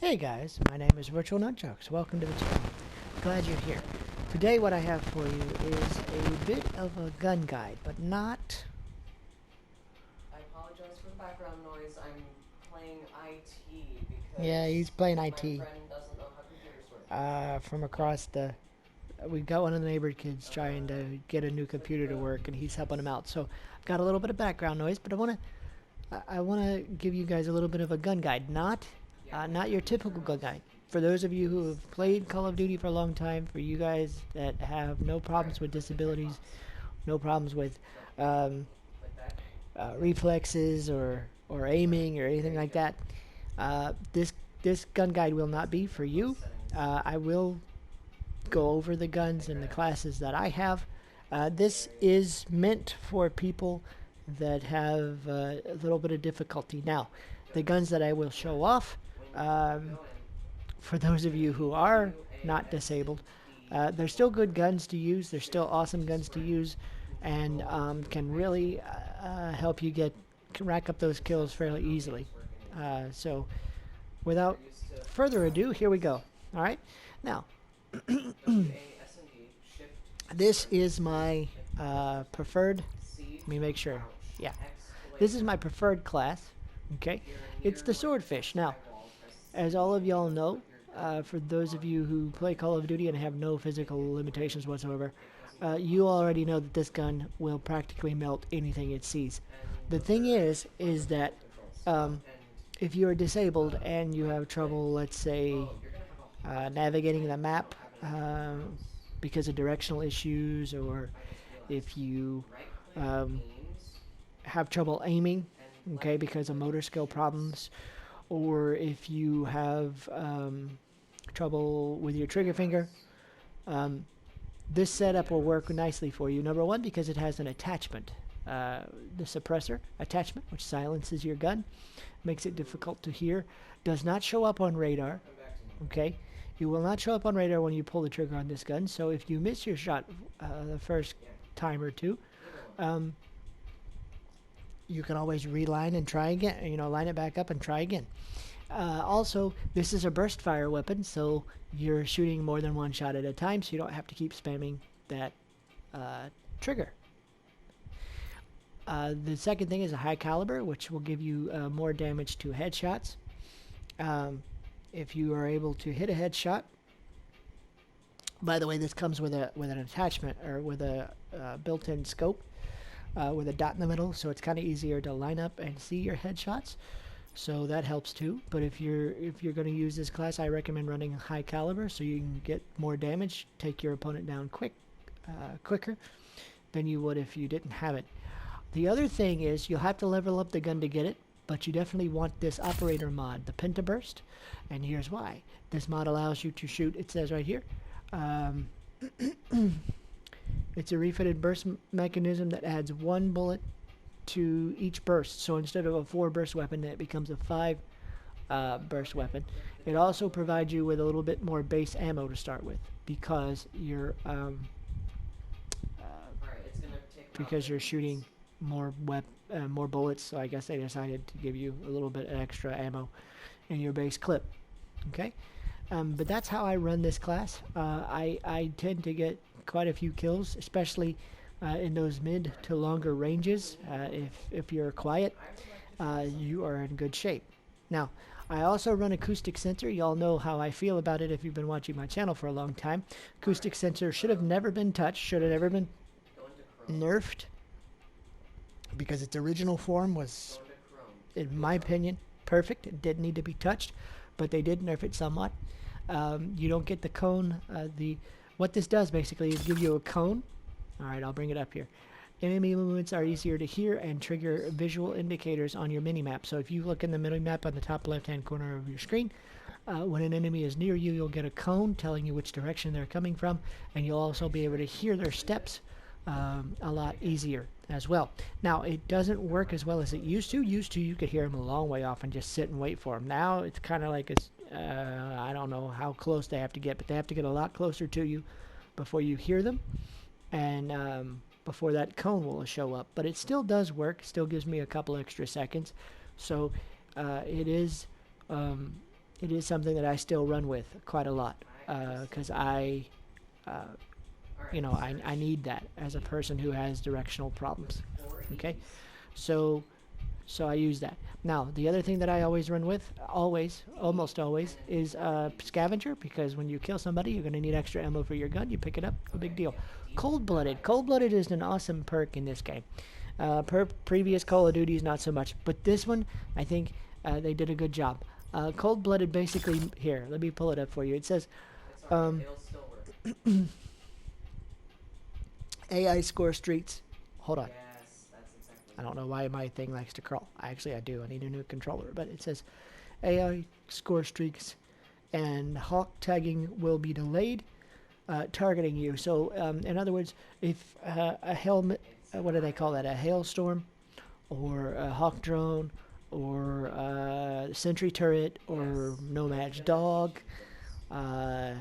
Hey guys, my name is Virtual Nunchucks. Welcome to the channel. Glad you're here. Today what I have for you is a bit of a gun guide, but not... I apologize for the background noise. I'm playing IT because Yeah, he's playing my IT. friend doesn't know how computers work. From across the... We've got one of the neighbor kids trying to get a new computer to work, and he's helping him out. So I've got a little bit of background noise, but I want to give you guys a little bit of a gun guide, not your typical gun guide. For those of you who have played Call of Duty for a long time, for you guys that have no problems with disabilities, no problems with um, reflexes or aiming or anything like that, this gun guide will not be for you. I will go over the guns and the classes that I have. This is meant for people that have a little bit of difficulty. Now, the guns that I will show off, for those of you who are not disabled, they're still good guns to use. They're still awesome guns to use, and can really help you rack up those kills fairly easily. So, without further ado, here we go. All right, now this is my preferred. Let me make sure. Yeah, this is my preferred class. Okay, it's the swordfish. Now, as all of y'all know, for those of you who play Call of Duty and have no physical limitations whatsoever, you already know that this gun will practically melt anything it sees. The thing is that if you are disabled and you have trouble, let's say, navigating the map because of directional issues, or if you have trouble aiming, okay, because of motor skill problems, or if you have trouble with your trigger finger, this setup will work nicely for you. Number one, because it has an attachment, the suppressor attachment, which silences your gun, makes it difficult to hear, does not show up on radar, okay? You will not show up on radar when you pull the trigger on this gun, so if you miss your shot the first time or two, you can always reline and try again, line it back up and try again. Also, this is a burst fire weapon, so you're shooting more than one shot at a time, so you don't have to keep spamming that trigger. The second thing is a high caliber, which will give you more damage to headshots. If you are able to hit a headshot, by the way, this comes with an attachment, or with a built-in scope with a dot in the middle, so it's kind of easier to line up and see your headshots. So that helps too. But if you're going to use this class, I recommend running high caliber so you can get more damage, take your opponent down quicker than you would if you didn't have it. The other thing is you'll have to level up the gun to get it, but you definitely want this operator mod, the Pentaburst, and here's why. This mod allows you to shoot, it says right here, it's a refitted burst mechanism that adds one bullet to each burst. So instead of a 4-burst weapon, it becomes a 5-burst weapon. It also provides you with a little bit more base ammo to start with, because you're shooting more bullets. So I guess they decided to give you a little bit of extra ammo in your base clip. Okay, but that's how I run this class. I tend to get quite a few kills, especially in those mid to longer ranges. If you're quiet, you are in good shape. Now, I also run acoustic sensor. Y'all know how I feel about it if you've been watching my channel for a long time. Acoustic sensor should have never been touched, should have never been nerfed, because its original form was, in my opinion, perfect. It didn't need to be touched, but they did nerf it somewhat. You don't get the cone. What this does basically is give you a cone. Alright, I'll bring it up here. Enemy movements are easier to hear and trigger visual indicators on your minimap. So if you look in the minimap on the top left-hand corner of your screen, when an enemy is near you, you'll get a cone telling you which direction they're coming from, and you'll also be able to hear their steps a lot easier as well. Now, it doesn't work as well as it used to. You could hear them a long way off and just sit and wait for them. Now, it's kind of like I don't know how close they have to get, but they have to get a lot closer to you before you hear them, and before that cone will show up. But it still does work. Still gives me a couple extra seconds. So it is it is something that I still run with quite a lot I because just uh, alright, I search need that as a person who has directional problems. for Okay, ease. so I use that. Now the other thing that I always run with, almost always, And then is for ease. scavenger, because when you kill somebody, you're going to need extra ammo for your gun. You pick it up, no big Okay, deal. yeah. Deal with Cold-blooded. that. Cold-blooded is an awesome perk in this game. Previous Call of Duties, not so much, but this one, I think they did a good job. Cold-blooded, basically, here. Let me pull it up for you. It says It's alright, um, it'll still work. AI score streaks. Hold on. Yes, that's exactly I it. don't know why my thing likes to crawl. Actually, I do. I need a new controller. But it says AI score streaks and hawk tagging will be delayed, targeting you. So, in other words, if a helmet, It's what do they call not that? A hailstorm, or a hawk drone, or a sentry turret, or yes, nomad's I'm gonna dog, teach you things. uh,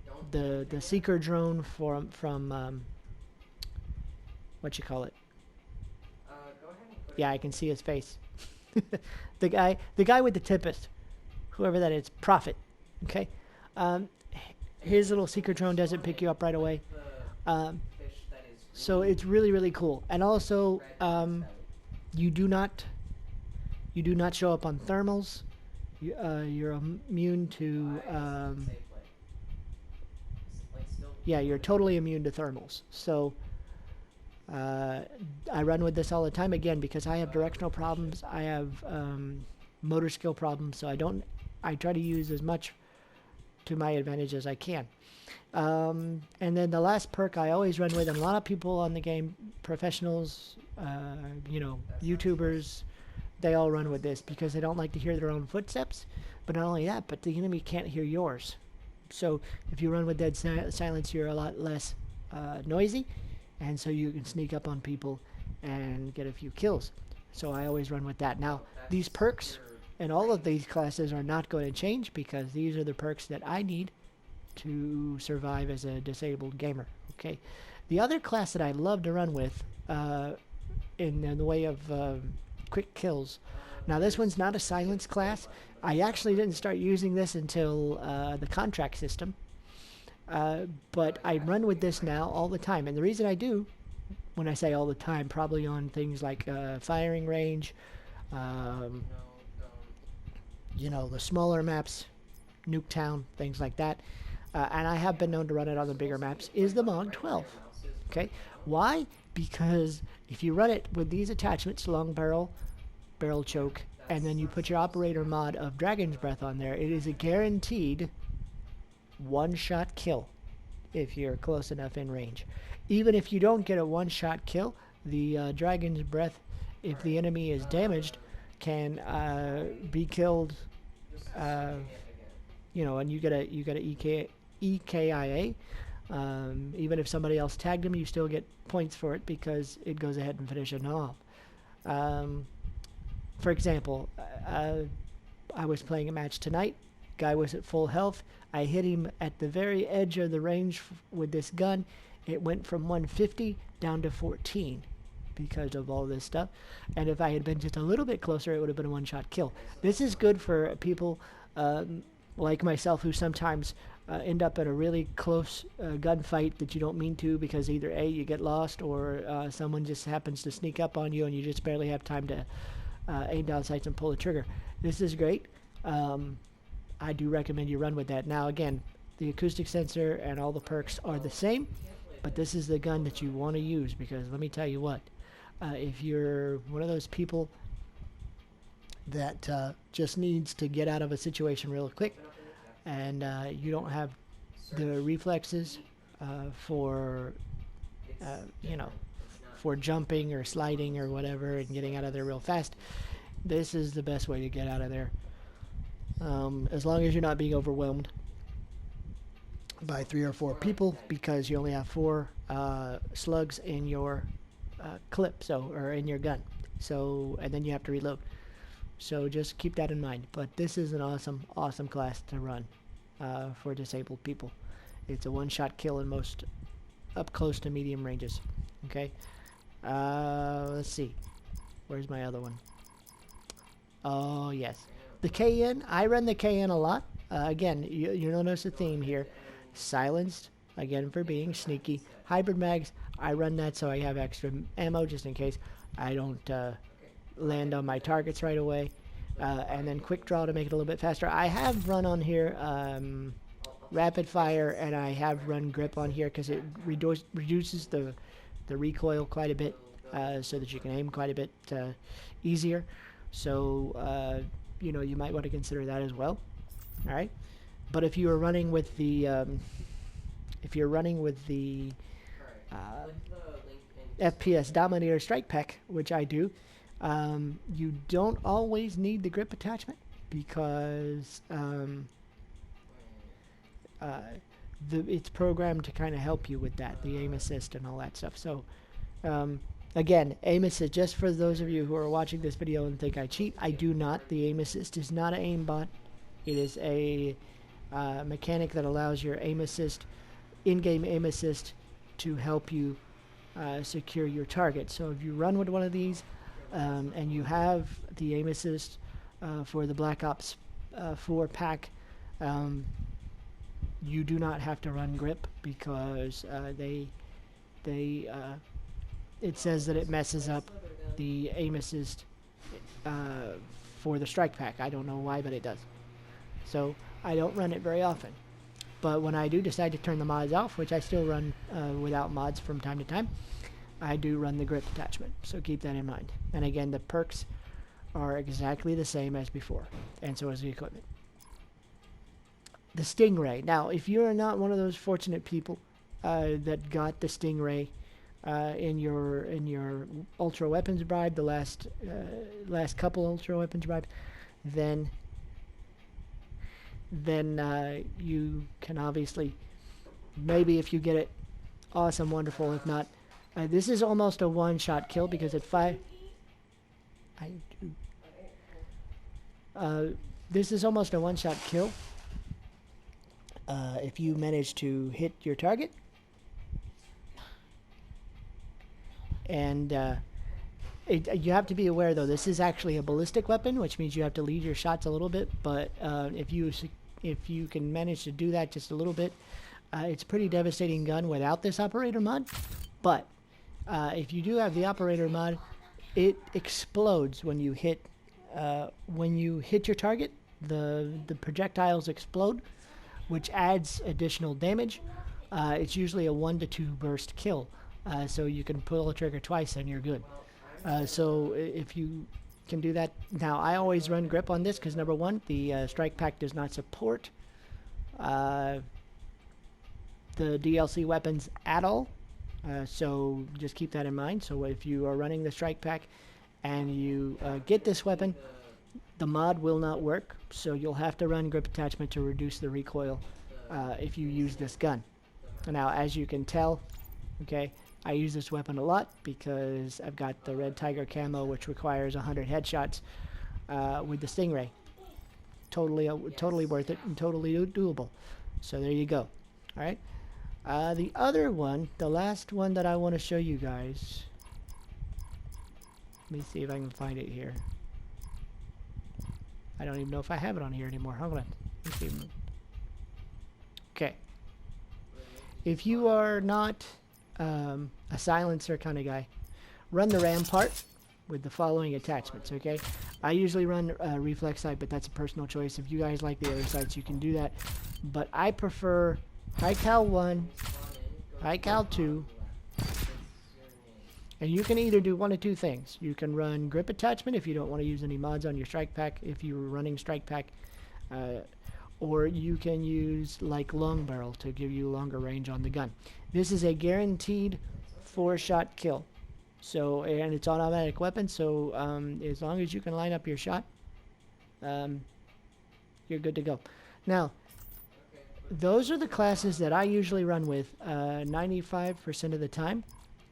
Don't the forget. seeker drone from what you call it? Go ahead and put it Yeah, in I can here. see his face. The guy with the tempest, whoever that is, Prophet. Okay, um, his And little when seeker you drone doesn't spawn pick it, you up right click away. the Um, fish that is so it's green really cool. And also, red on its belly. you do not show up on thermals. You're immune to Why is it safe play? Is it like still yeah, you're loading? totally immune to thermals. So uh, I run with this all the time again because I have directional Refresh it. problems. I have motor skill problems, so I try to use as much to my advantage as I can. And then the last perk I always run with, and a lot of people on the game, professionals, That's not supposed. YouTubers, they all That's run not with this supposed to because they happen. don't like to hear their own footsteps. But not only that, but the enemy can't hear yours. So if you run with dead silence, you're a lot less noisy, and so you can sneak up on people and get a few kills. So I always run with that. Now, Oh, these that's perks your and all of range. these classes are not going to change because these are the perks that I need to survive as a disabled gamer. Okay. The other class that I love to run with in the way of quick kills. Now, this There's one's not a a hit silence the play class. button, but I it's not actually didn't working. start using this until the contract system. But I You have run to with wait this for it. now all the time. And the reason I do, when I say all the time, probably on things like firing range, um, the smaller maps, Nuketown, things like that. And I have Yeah, been known to run it on there's the bigger supposed to be a maps, play is the button MOG right where 12. your mouse is Okay? pointing out. Why? Because if you run it with these attachments, long barrel, barrel Yeah, choke, and that's then you not put your supposed to operator happen. mod of Dragon's Breath on there, it is a guaranteed one-shot kill if you're close enough in range. Even if you don't get a one-shot kill, the Dragon's Breath, if the Alright. enemy is damaged, can Try be killed. just Uh, swinging it again. and you get a EKIA. Even if somebody else tagged him, you still get points for it because it goes ahead and finishes him off. Um, for example, I was playing a match tonight. Guy was at full health. I hit him at the very edge of the range with this gun. It went from 150 down to 14 because of all this stuff. And if I had been just a little bit closer, it would have been a one-shot kill. Okay, so This that's is not good working. for people like myself who sometimes end up at a really close gunfight that you don't mean to because either A, you get lost, or someone just happens to sneak up on you and you just barely have time to aim down sights and pull the trigger. This is great. Um, I do recommend you run with that. Now, again, the acoustic sensor and all the Okay, perks are the well, same, you can't play but this this is the gun close that you enough want to range. use because let me tell you what, if you're one of those people that just needs to get out of a situation real quick Open up a new tab. and you don't have the Search. reflexes for, It's you know, different. It's not for jumping or sliding or whatever and getting out of there real fast, this is the best way to get out of there. As long as you're not being overwhelmed by 3 or 4 or like people that. because you only have 4 slugs in your clip, or in your gun. So, and then you have to reload. So just keep that in mind. But this is an awesome class to run for disabled people. It's a one-shot kill in most up close to medium ranges. Okay. Let's see. Where's my other one? Oh yes. The KN, I run the KN a lot. Again, you'll notice a theme here. Silenced, again for being sneaky. Hybrid mags, I run that so I have extra ammo just in case I don't land on my targets right away. And then quick draw to make it a little bit faster. I have run on here rapid fire, and I have run grip on here because it reduces the recoil quite a bit, so that you can aim quite a bit easier. So you might want to consider that as well. All right, but if you are running with the FPS Dominator Strike Pack, which I do, you don't always need the grip attachment because it's programmed to kind of help you with that, the aim assist and all that stuff. So again, aim assist, just for those of you who are watching this video and think I cheat, I do not. The aim assist is not an aimbot. It is a mechanic that allows your aim assist, in-game aim assist, to help you secure your target. So if you run with one of these and you have the aim assist for the Black Ops 4 pack, you do not have to run grip because it says that it messes up the aim assist for the strike pack. I don't know why, but it does. So I don't run it very often. But when I do decide to turn the mods off, which I still run without mods from time to time, I do run the grip attachment. So keep that in mind. And again, the perks are exactly the same as before, and so is the equipment. The Stingray. Now, if you're not one of those fortunate people that got the Stingray in your ultra weapons bribe, the last couple ultra weapons bribes, then you can obviously, maybe if you get it, awesome, wonderful. If not, this is almost a one-shot kill because at 5. I do. This is almost a one-shot kill. If you manage to hit your target, and you have to be aware though, this is actually a ballistic weapon, which means you have to lead your shots a little bit. But if you can manage to do that just a little bit, it's a pretty devastating gun without this operator mod. But if you do have the operator mod, it explodes when you hit your target. The projectiles explode, which adds additional damage. It's usually a 1 to 2 burst kill, so you can pull the trigger twice and you're good. So if you can do that. Now, I always run grip on this because, number one, the strike pack does not support the DLC weapons at all, so just keep that in mind. So if you are running the strike pack and you get this weapon, the mod will not work, so you'll have to run grip attachment to reduce the recoil if you use this gun. Now, as you can tell, okay, I use this weapon a lot because I've got the Red Tiger camo, which requires 100 headshots with the Stingray. Totally worth it and totally doable. So there you go. All right. The other one, the last one that I want to show you guys. Let me see if I can find it here. I don't even know if I have it on here anymore. Hold on. Let's see. Okay. If you are not a silencer kind of guy, run the Rampart with the following attachments, okay? I usually run reflex sight, but that's a personal choice. If you guys like the other sights, you can do that. But I prefer high cal 1, high cal 2, and you can either do one of two things. You can run grip attachment if you don't want to use any mods on your strike pack, if you're running strike pack, or you can use like long barrel to give you longer range on the gun. This is a guaranteed 4-shot kill. So, and it's automatic weapon, so as long as you can line up your shot, you're good to go. Now, those are the classes that I usually run with 95% of the time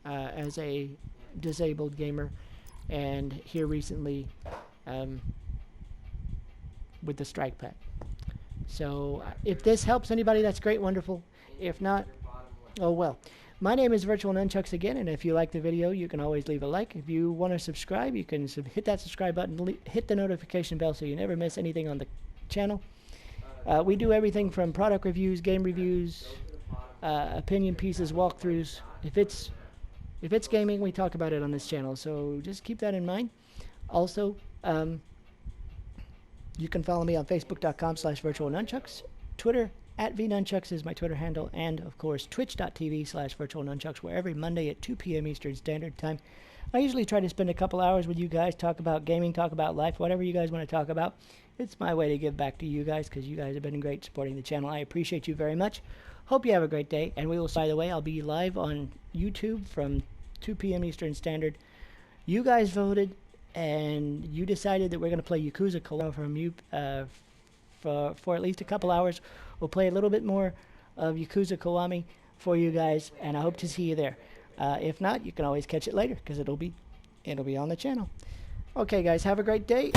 as a disabled gamer, and here recently with the strike pack. So if this helps anybody, that's great, wonderful. If not, Oh well. My name is Virtual Nunchucks again, and if you like the video, you can always leave a like. If you want to subscribe, you can hit that subscribe button, hit the notification bell so you never miss anything on the channel. We do everything from product reviews, game reviews, opinion pieces, walkthroughs. If it's gaming, we talk about it on this channel, so just keep that in mind. Also, you can follow me on Facebook.com/virtualnunchucks, Twitter @vnunchucks is my Twitter handle, and of course Twitch.tv/virtualnunchucks, where every Monday at 2 p.m. Eastern Standard Time, I usually try to spend a couple hours with you guys, talk about gaming, talk about life, whatever you guys want to talk about. It's my way to give back to you guys because you guys have been great supporting the channel. I appreciate you very much. Hope you have a great day, and we will, by the way, I'll be live on YouTube from 2 p.m. Eastern Standard. You guys voted, and you decided that we're going to play Yakuza Kiwami from you for at least a couple hours. We'll play a little bit more of Yakuza Kiwami for you guys, and I hope to see you there. If not, you can always catch it later because it'll be on the channel. Okay, guys, have a great day.